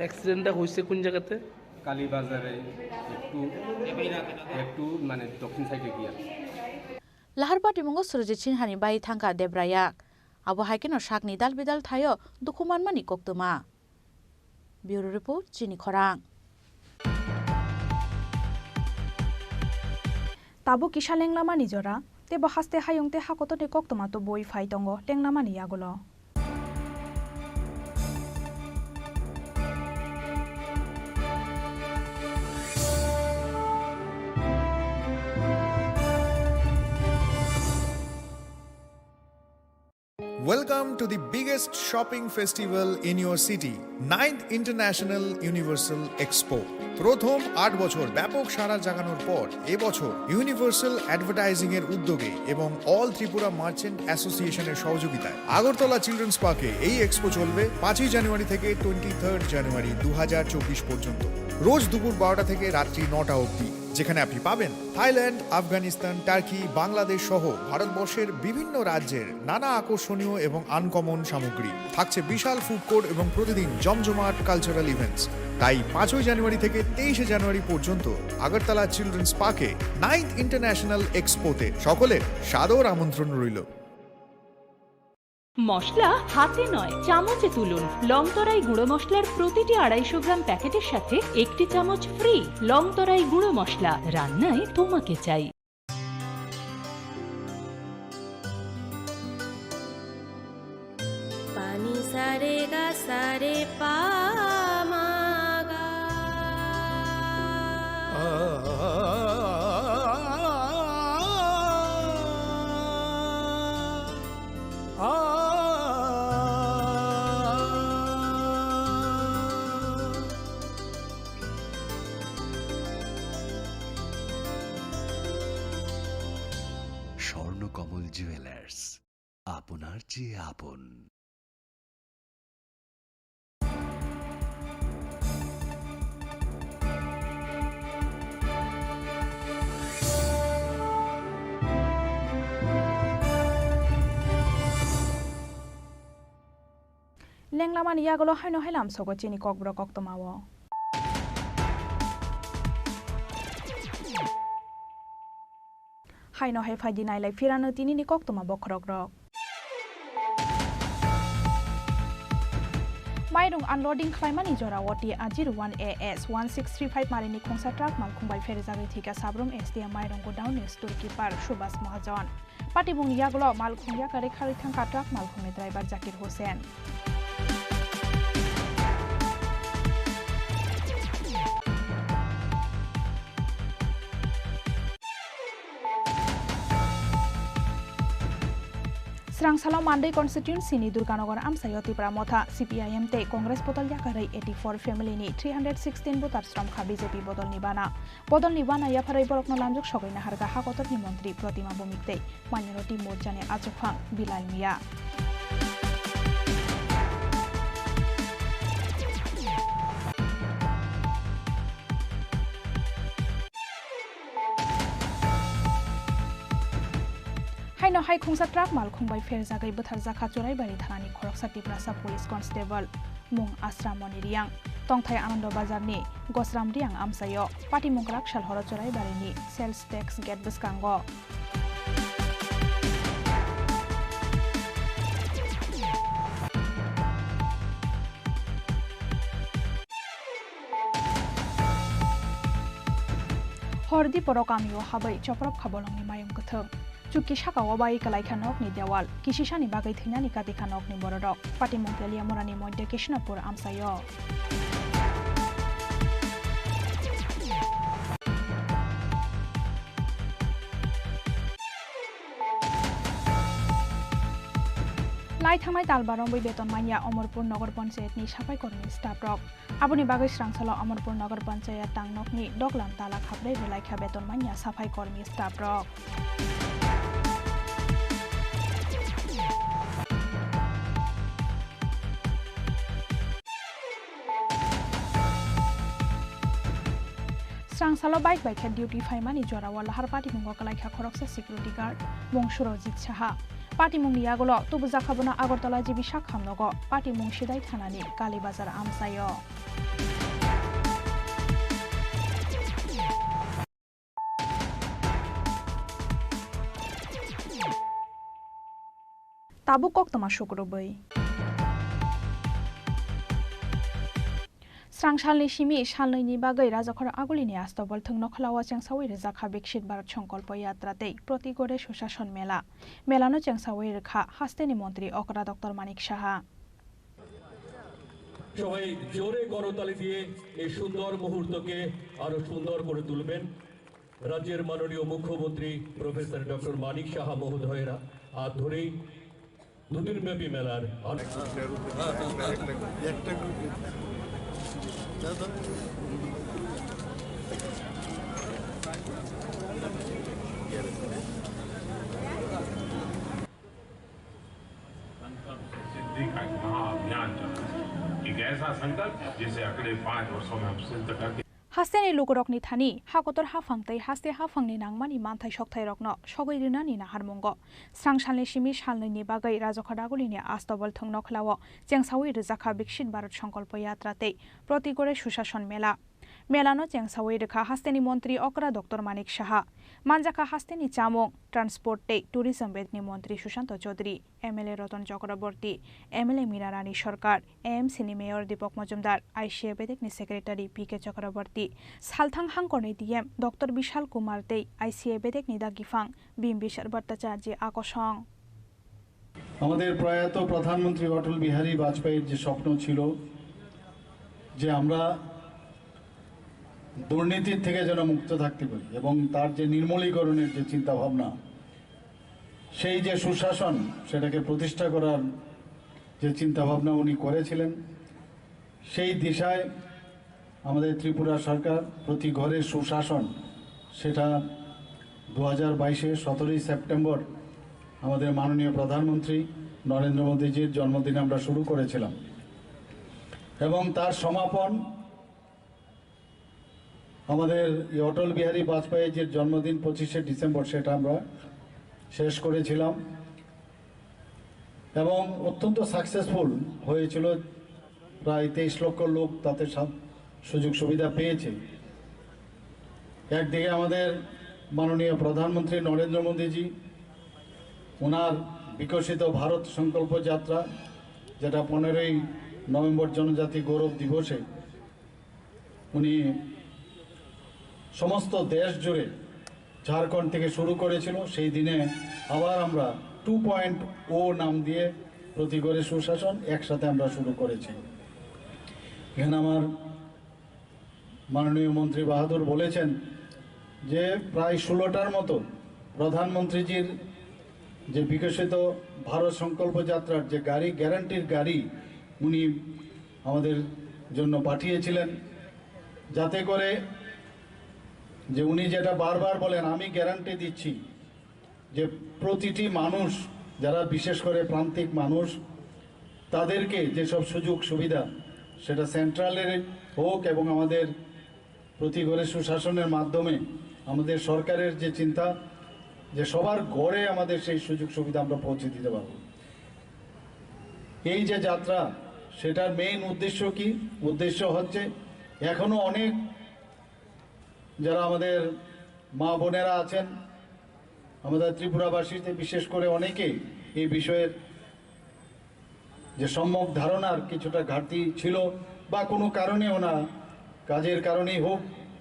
S23: অ্যাক্সিডেন্টটা হয়েছে কোন জায়গাতে
S10: কালীবাজারে একটু মানে দক্ষিণ সাইডে গিয়া
S9: लाहार पार्टी मुंगो सुरजित सिन्हानि बाई थांका देब्रायाक abo haikeno sakni dal bidal thayo dukuman mani koktuma. Bureau Report Chini Khorang.
S8: Tabu kisha lenglama ni jora te bahaste hayungte hakoto te koktuma to boi fai tongo lenglama ni yagulo.
S1: Welcome to the biggest shopping festival in your city, 9th International Universal Expo. প্রথম 8 বছর ব্যাপক সাড়া জাগানোর পর এবছর universal advertising এর উদ্যোগে এবং all Tripura merchant অ্যাসোসিয়েশনের সহযোগিতায় আগরতলা চিলড্রেন্স পার্কে এই এক্সপো চলবে 5 জানুয়ারি থেকে 23 জানুয়ারি 2024 পর্যন্ত। রোজ দুপুর 12টা থেকে রাত্রি 9টা অবধি, যেখানে আপনি পাবেন থাইল্যান্ড, আফগানিস্তান, টার্কি, বাংলাদেশ সহ ভারতবর্ষের বিভিন্ন রাজ্যের নানা আকর্ষণীয় এবং আনকমন সামগ্রী। থাকছে বিশাল ফুড কোর্ট এবং প্রতিদিন জমজমাট কালচারাল ইভেন্টস। তাই 5 জানুয়ারি থেকে 23 জানুয়ারি পর্যন্ত আগরতলা চিলড্রেন্স পার্কে 9th ইন্টারন্যাশনাল এক্সপোতে সকলের সাদর আমন্ত্রণ রইল।
S2: মশলা হাতে নয় চামচে তুলুন। লংতরাই গুঁড়ো মশলার প্রতিটি 250 গ্রাম প্যাকেটের সাথে 1টি চামচ ফ্রি। লংতরাই গুঁড়ো মশলা, রান্নায় তোমাকে চাই।
S4: পানি সারে গা সারে পা মা গা।
S5: স্বর্ণকমল জুয়েলার্স, আপনার চেয়ে আপন।
S8: Lenglaman yagulo haino helam sogo Chini Kokborok koktomawo. Haino he faidi nailai firano tini ni koktoma bokrogrok. Mairung unloading klaimani jora woti ajir 1AS 1635 marini khongsa truck malkhungbai ferizagi thika sabrum SDM Mairung go down news storekeeper Subhas Mahajan. Patibung yagulo malkhungya kare khari thangka truck malkhungne driver Zakir Hussain. Srangsalo Mandai constituency ni Durganagar Amsayo Tripura motha CPIM te Congress bodol yakarai 84 family ni 316 votar strom kha BJP bodol nibana yafarai borokno lamjuk sogaina harga hakotor ni mantri Pratima Bhumikte Minority Morjane Ajofang Bilal Mia. Haino hai khungsa truck malkhungbai ferjagai bothar jakha chorai bari thanani khoroksa Tripura sub police constable mung Asram Moniriang tongthai Anando Bazar ni Gosram Riang Amsayo pati mungrak shal horo chorai bari ni sales tax gate biskango. Hordi porokamiyo habai choprop khabolongni mayum kuthung Chukki shakawa bai kalai khanok ni dewal kisishani bagai thinani kati khanok ni borodok pati mongtelia morani moidde Krishnapur Amsayo. Lai thamai talbarong bai beton manya Omorpur Nagar Panchayat ni sapai kormi staff rok aboni bagai srangsalo Omorpur Nagar Panchayat tangnok ni doklam tala khabrei relai kha beton manya sapai kormi staff rok. Srangsalo bike by khe duty faimani jora wala har party mungo kalai kha khoroksa security guard mung Surojit Saha party mung yagulo tubu jakhabona Agartala jibi sakhamnogo party mung sidai thanani Kali Bazar Amsayo. Tabuk kok tama syukurubai. Srangsalni simi salnaini bagai rajakhara agulini astobol thungno khalawa chengsawi rijak habikshit Bharat Sankalpa Yatratei protigore sushashon mela melano chengsawi rekha hasteni মন্ত্রী অকরা doctor Manik Saha
S3: সবাই জোরে করতালি দিয়ে এই সুন্দর মুহূর্তকে আরো সুন্দর করে তুলবেন রাজ্যের মাননীয় মুখ্যমন্ত্রী প্রফেসর ডক্টর মানিক সাহা মহোদয়েরা হাত ধরেই দুদিনব্যাপী মেলার
S6: एक ऐसा संकल्प जिसे अगले 5 वर्षों में हम सिद्ध करके
S8: Hasteni lukurokni thani hakotor hafangtei haste hafangni nangmani manthai sokthai rokno sogoirinani naharmungo srangsalni simi salnaini bagai rajokhadagulini astobol thungno khlawo chengsawi rijaka bikshit Bharat Sankalpa Yatratei protigore sushashon mela melano chengsawi rekha hasteni মন্ত্রী অকরা doctor Manik Saha manjaka hasteni chamung transport tei tourism bedni মন্ত্রী Sushanta Chowdhury MLA Ratan Chakraborty MLA Mirarani Sarkar এএমসিনি mayor Dipak Majumder ICA বেদেকনি secretary PK Chakraborty সালথাং হাংকরনি DM doctor Bishal Kumar তেই ICA বেদেকনি দা গিফাং বিম বিশার ভট্টাচার্য আকর্ষণ
S12: আমাদের প্রয়াত প্রধানমন্ত্রী অটল বিহারী বাজপেয়ীর যে স্বপ্ন ছিল যে আমরা দুর্নীতির থেকে যেন মুক্ত থাকতে পারি এবং তার যে নির্মূলীকরণের যে চিন্তা ভাবনা সেই যে সুশাসন সেটাকে প্রতিষ্ঠা করার যে চিন্তা ভাবনা উনি করেছিলেন সেই দিশায় আমাদের ত্রিপুরা সরকার প্রতি ঘরে সুশাসন সেটা 2022 17 সেপ্টেম্বর আমাদের মাননীয় প্রধানমন্ত্রী নরেন্দ্র মোদীজির জন্মদিনে আমরা শুরু করেছিলাম এবং তার সমাপন আমাদের অটল বিহারী বাজপেয়ীজির জন্মদিন 25 ডিসেম্বর সেটা আমরা শেষ করেছিলাম এবং অত্যন্ত সাকসেসফুল হয়েছিল প্রায় 23 লক্ষ লোক তাতে সুযোগ সুবিধা পেয়েছে একদিকে আমাদের মাননীয় প্রধানমন্ত্রী নরেন্দ্র মোদীজি ওনার বিকশিত ভারত সংকল্প যাত্রা যেটা 15ই নভেম্বর জনজাতি গৌরব দিবসে উনি সমস্ত দেশ জুড়ে ঝাড়খণ্ড থেকে শুরু করেছিল সেই দিনে আবার আমরা 2.0 নাম দিয়ে প্রতি ঘরে সুশাসন একসাথে আমরা শুরু করেছি এখানে আমার মাননীয় মন্ত্রী বাহাদুর বলেছেন যে প্রায় 16টার মতো প্রধানমন্ত্রীজির যে বিকশিত ভারত সংকল্প যাত্রার যে গাড়ি গ্যারান্টির গাড়ি উনি আমাদের জন্য পাঠিয়েছিলেন যাতে করে যে উনি যেটা বারবার বলেন আমি গ্যারান্টি দিচ্ছি যে প্রতিটি মানুষ যারা বিশেষ করে প্রান্তিক মানুষ তাদেরকে যেসব সুযোগ সুবিধা সেটা সেন্ট্রালের হোক এবং আমাদের প্রতি ঘরে সুশাসনের মাধ্যমে আমাদের সরকারের যে চিন্তা যে সবার ঘরে আমাদের সেই সুযোগ সুবিধা আমরা পৌঁছে দিতে পারব এই যে যাত্রা সেটার মেইন উদ্দেশ্য কি উদ্দেশ্য হচ্ছে এখনো অনেক যারা আমাদের মা বোনেরা আছেন আমাদের ত্রিপুরাবাসীতে বিশেষ করে অনেকেই এই বিষয়ের যে সম্যক ধারণার কিছুটা ঘাটতি ছিল বা কোনো কারণে ওনারা কাজের কারণেই হোক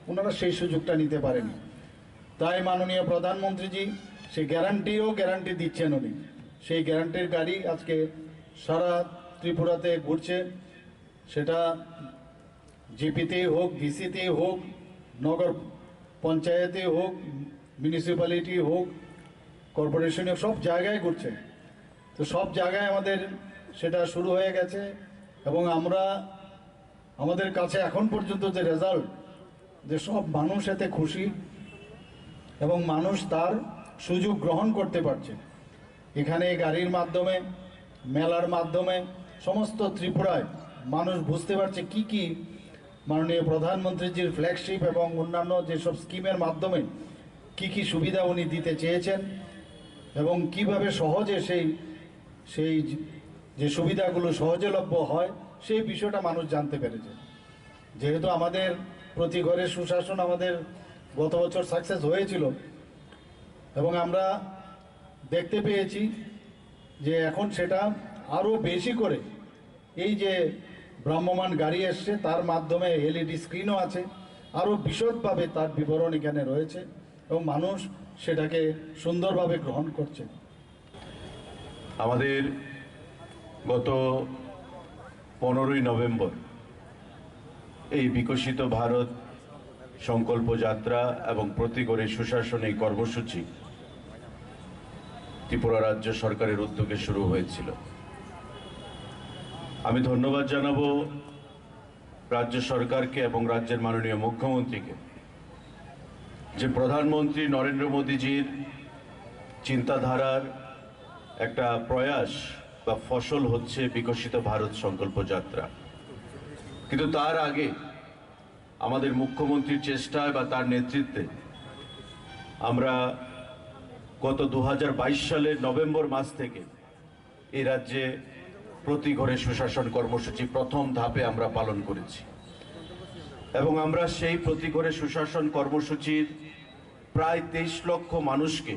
S12: ওনারা সেই সুযোগটা নিতে পারেনি তাই মাননীয় প্রধানমন্ত্রীজি সেই গ্যারান্টি দিচ্ছেন উনি সেই গ্যারান্টির গাড়ি আজকে সারা ত্রিপুরাতে ঘুরছে সেটা জিপিতেই হোক ভিসিতেই হোক নগর পঞ্চায়েতে হোক মিউনিসিপ্যালিটি হোক কর্পোরেশনে সব জায়গায় ঘুরছে তো সব জায়গায় আমাদের সেটা শুরু হয়ে গেছে এবং আমরা আমাদের কাছে এখন পর্যন্ত যে রেজাল্ট যে সব মানুষ এতে খুশি এবং মানুষ তার সুযোগ গ্রহণ করতে পারছে এখানে গাড়ির মাধ্যমে মেলার মাধ্যমে সমস্ত ত্রিপুরায় মানুষ বুঝতে পারছে কি কি মাননীয় প্রধানমন্ত্রীজির ফ্ল্যাগশিপ এবং অন্যান্য যেসব স্কিমের মাধ্যমে কি কি সুবিধা উনি দিতে চেয়েছেন এবং কিভাবে সহজে সেই যে সুবিধাগুলো সহজলভ্য হয় সেই বিষয়টা মানুষ জানতে পেরেছে যেহেতু আমাদের প্রতি ঘরে সুশাসন আমাদের গত বছর সাকসেস হয়েছিল এবং আমরা দেখতে পেয়েছি যে এখন সেটা আরও বেশি করে এই যে ভ্রাম্যমান গাড়ি এসছে তার মাধ্যমে এলইডি স্ক্রিনও আছে, আরও বিশদভাবে তার বিবরণ এখানে রয়েছে এবং মানুষ সেটাকে সুন্দরভাবে গ্রহণ করছে।
S11: আমাদের গত 15ই নভেম্বর এই বিকশিত ভারত সংকল্প যাত্রা এবং প্রতি ঘরে সুশাসন এই কর্মসূচি ত্রিপুরা রাজ্য সরকারের উদ্যোগে শুরু হয়েছিল। আমি ধন্যবাদ জানাবো রাজ্য সরকারকে এবং রাজ্যের মাননীয় মুখ্যমন্ত্রীকে যে প্রধানমন্ত্রী নরেন্দ্র মোদীজির চিন্তাধারার একটা প্রয়াস বা ফসল হচ্ছে বিকশিত ভারত সংকল্প যাত্রা। কিন্তু তার আগে আমাদের মুখ্যমন্ত্রীর চেষ্টায় বা তার নেতৃত্বে আমরা গত 2022 সালের নভেম্বর মাস থেকে এই রাজ্যে প্রতি ঘরে সুশাসন কর্মসূচি প্রথম ধাপে আমরা পালন করেছি এবং আমরা সেই প্রতি ঘরে সুশাসন কর্মসূচির প্রায় 23 লক্ষ মানুষকে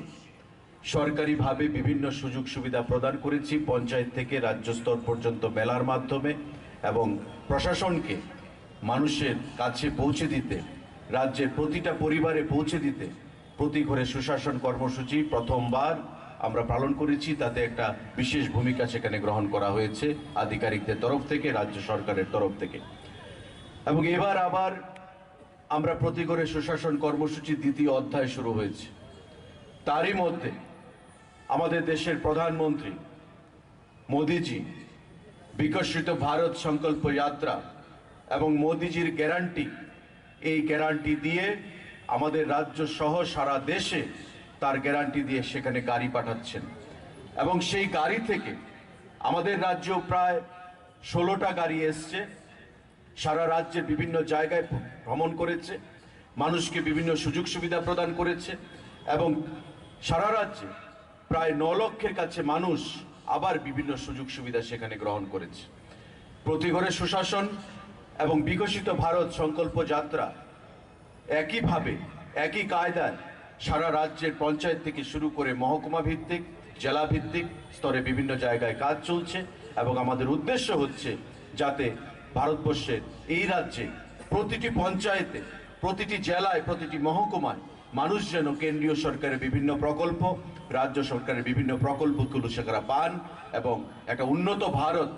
S11: সরকারিভাবে বিভিন্ন সুযোগ সুবিধা প্রদান করেছি, পঞ্চায়েত থেকে রাজ্য স্তর পর্যন্ত মেলার মাধ্যমে, এবং প্রশাসনকে মানুষের কাছে পৌঁছে দিতে, রাজ্যের প্রতিটা পরিবারে পৌঁছে দিতে প্রতি ঘরে সুশাসন কর্মসূচি প্রথমবার আমরা পালন করেছি। তাতে একটা বিশেষ ভূমিকা সেখানে গ্রহণ করা হয়েছে আধিকারিকদের তরফ থেকে, রাজ্য সরকারের তরফ থেকে। এবং এবার আবার আমরা প্রতি ঘরে সুশাসন কর্মসূচি দ্বিতীয় অধ্যায় শুরু হয়েছে। তারই মধ্যে আমাদের দেশের প্রধানমন্ত্রী মোদিজি বিকশিত ভারত সংকল্প যাত্রা এবং মোদিজির গ্যারান্টি, এই গ্যারান্টি দিয়ে আমাদের রাজ্য সহ সারা দেশে তার গ্যারান্টি দিয়ে সেখানে গাড়ি পাঠাচ্ছেন এবং সেই গাড়ি থেকে আমাদের রাজ্য প্রায় 16টা গাড়ি এসছে, সারা রাজ্যের বিভিন্ন জায়গায় ভ্রমণ করেছে, মানুষকে বিভিন্ন সুযোগ সুবিধা প্রদান করেছে এবং সারা রাজ্যে প্রায় 9 লক্ষের কাছে মানুষ আবার বিভিন্ন সুযোগ সুবিধা সেখানে গ্রহণ করেছে। প্রতি ঘরে সুশাসন এবং বিকশিত ভারত সংকল্প যাত্রা একইভাবে একই কায়দায় সারা রাজ্যের পঞ্চায়েত থেকে শুরু করে মহকুমা ভিত্তিক, জেলা ভিত্তিক স্তরে বিভিন্ন জায়গায় কাজ চলছে এবং আমাদের উদ্দেশ্য হচ্ছে যাতে ভারতবর্ষের এই রাজ্যে প্রতিটি পঞ্চায়েতে, প্রতিটি জেলায়, প্রতিটি মহকুমায় মানুষ যেন কেন্দ্রীয় সরকারের বিভিন্ন প্রকল্প, রাজ্য সরকারের বিভিন্ন প্রকল্পগুলো সেখানে পান এবং একটা উন্নত ভারত,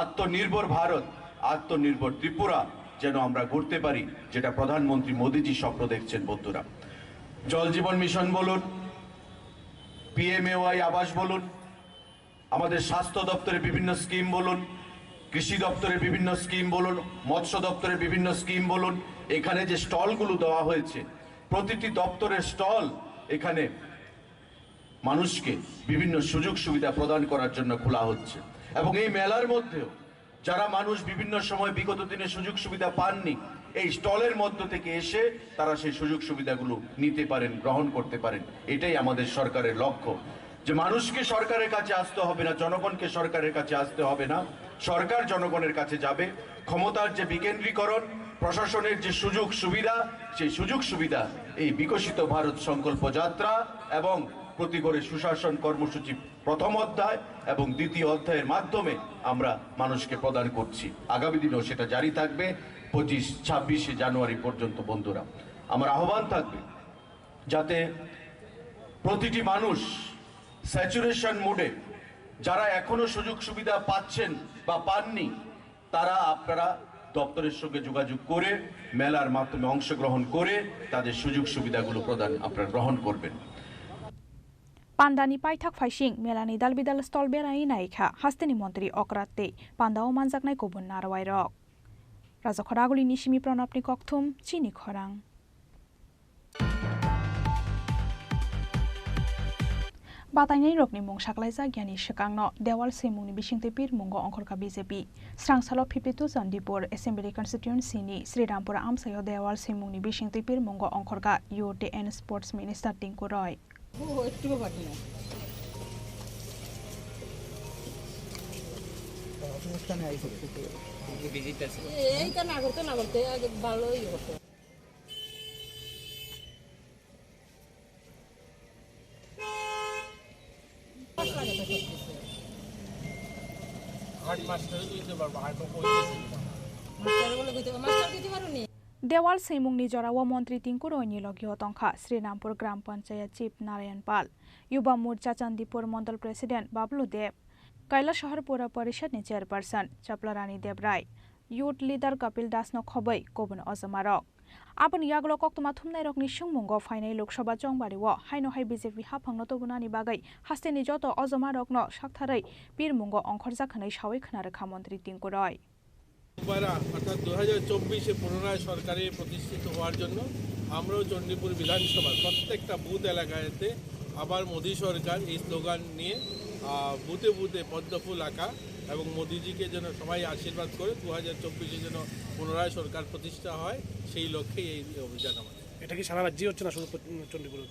S11: আত্মনির্ভর ভারত, আত্মনির্ভর ত্রিপুরা যেন আমরা গড়তে পারি, যেটা প্রধানমন্ত্রী মোদীজি স্বপ্ন দেখছেন। বন্ধুরা, জল জীবন মিশন বলুন, PMAY আবাস বলুন, আমাদের স্বাস্থ্য দপ্তরের বিভিন্ন স্কিম বলুন, কৃষি দপ্তরের বিভিন্ন স্কিম বলুন, মৎস্য দপ্তরের বিভিন্ন স্কিম বলুন, এখানে যে স্টলগুলো দেওয়া হয়েছে, প্রতিটি দপ্তরের স্টল এখানে মানুষকে বিভিন্ন সুযোগ সুবিধা প্রদান করার জন্য খোলা হচ্ছে। এবং এই মেলার মধ্যেও যারা মানুষ বিভিন্ন সময় বিগত দিনে সুযোগ সুবিধা পাননি, এই স্টলের মধ্য থেকে এসে তারা সেই সুযোগ সুবিধাগুলো নিতে পারেন, গ্রহণ করতে পারেন। এটাই আমাদের সরকারের লক্ষ্য, যে মানুষকে সরকারের কাছে আসতে হবে না, জনগণকে সরকারের কাছে আসতে হবে না, সরকার জনগণের কাছে যাবে। ক্ষমতার যে বিকেন্দ্রীকরণ, প্রশাসনের যে সুযোগ সুবিধা, সেই সুযোগ সুবিধা এই বিকশিত ভারত সংকল্প যাত্রা এবং প্রতি ঘরে সুশাসন কর্মসূচি প্রথম অধ্যায় এবং দ্বিতীয় অধ্যায়ের মাধ্যমে আমরা মানুষকে প্রদান করছি। আগামী দিনেও সেটা জারি থাকবে 25-26 জানুয়ারি পর্যন্ত। বন্ধুরা, আমার আহ্বান থাকবে যাতে প্রতিটি মানুষ স্যাচুরেশন মোডে, যারা এখনো সুযোগ সুবিধা পাচ্ছেন বা পাননি, তারা আপনারা দপ্তরের সঙ্গে যোগাযোগ করে মেলার মাধ্যমে অংশগ্রহণ করে তাদের সুযোগ সুবিধাগুলো প্রদান আপনারা গ্রহণ করবেন।
S8: পান্ডানি পাইথাক ফাইসিং মেলানি দালবিদাল স্টল বেরাই নাইখা হাস্তেনি মন্ত্রী অকরাতে পান্ডাও মানজাকনাই গুবুন নারवाय रक राजा खरागुलिनि सिमी प्रणबनि कक्थुम चिनी खरां। बातायनाय रकनि मुं साकलायजा गियानि सिगांनो देवाल सेमुंनि बिसिंथिपिर मुंगो अंखरका बीजेपी स्रांसालो 52 जन्दिपुर एसेम्बली कन्स्टिट्युएन्सिनि श्रीरामपुर आमसायाव देवाल सेमुंनि बिसिंथिपिर मुंगो अंखरका youth and sports minister Tinku Roy देवाल सैमुंगनी जराव मंत्री तिंकु रोयनी लगियो तंखा श्रीरामपुर ग्राम पंचायत चीफ नारायण पाल युवा मोर्चा चंदीपुर मंडल प्रेसिडेंट बाबलू देव कैलाशहर पौर परिषद नि chairperson Chapalarani Debroy youth leader Kapil Das नो खबै कोबन अजमारक आबन यागलो कक्तमा थुमनाय रकनि सुंमुंगो फाइनाय लोकसभा चंबारिवो हाइनो हाइ बीजेपी हाफांनो तबुनानि बागै हास्तेनि जतो अजमारकनो साकथारै पीरमुंगो अंखर जाखनै सावै खोनारेखा मंत्री तिंकु रय
S22: অর্থাৎ 2024 পুনরায় সরকারে প্রতিষ্ঠিত হওয়ার জন্য আমরাও চণ্ডীপুর বিধানসভার প্রত্যেকটা বুথ এলাকাতে আবার মোদী সরকার এই স্লোগান নিয়ে বুথে বুথে পদ্মফুল আঁকা এবং মোদীজিকে যেন সবাই আশীর্বাদ করে 2024 যেন পুনরায় সরকার প্রতিষ্ঠা হয় সেই লক্ষ্যেই এই অভিযান আমাদের।
S23: এটা কি সারা রাজ্যে হচ্ছে না শুধু চণ্ডীপুরে?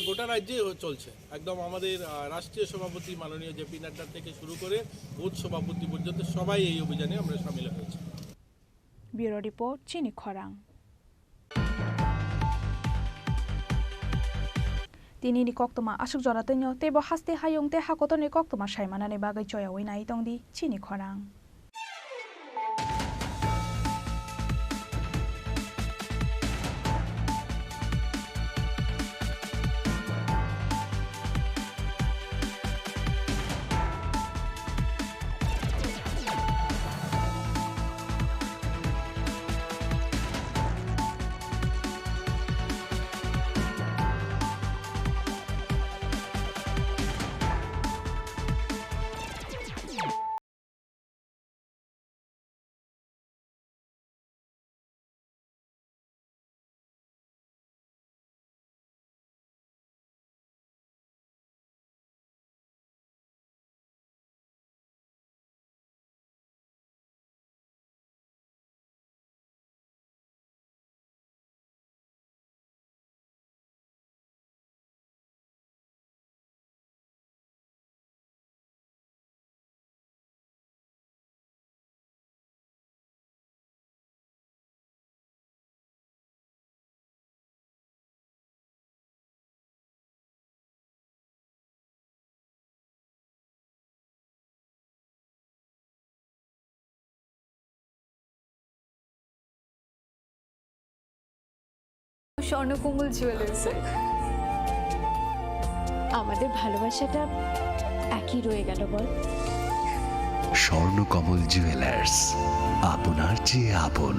S22: গোটা রাজ্যেই চলছে একদম। আমাদের রাষ্ট্রীয় সভাপতি মাননীয় জেপি নাড্ডা থেকে শুরু করে বুথ সভাপতি পর্যন্ত সবাই এই অভিযানে আমরা সামিল হয়েছি।
S8: ব্যুরো রিপোর্ট চিনি খরাং। তিনি ni koktoma asuk jora tenyo tebo haste hayung te hakotoni koktoma saimanani bagai choyawi nai tongdi Chini Khorang।
S14: Swarnakamal জুয়েলার্সে আমাদের ভালোবাসাটা একই রয়ে গেল বল।
S5: স্বর্ণকমল জুয়েলার্স আপনার চেয়ে আপন।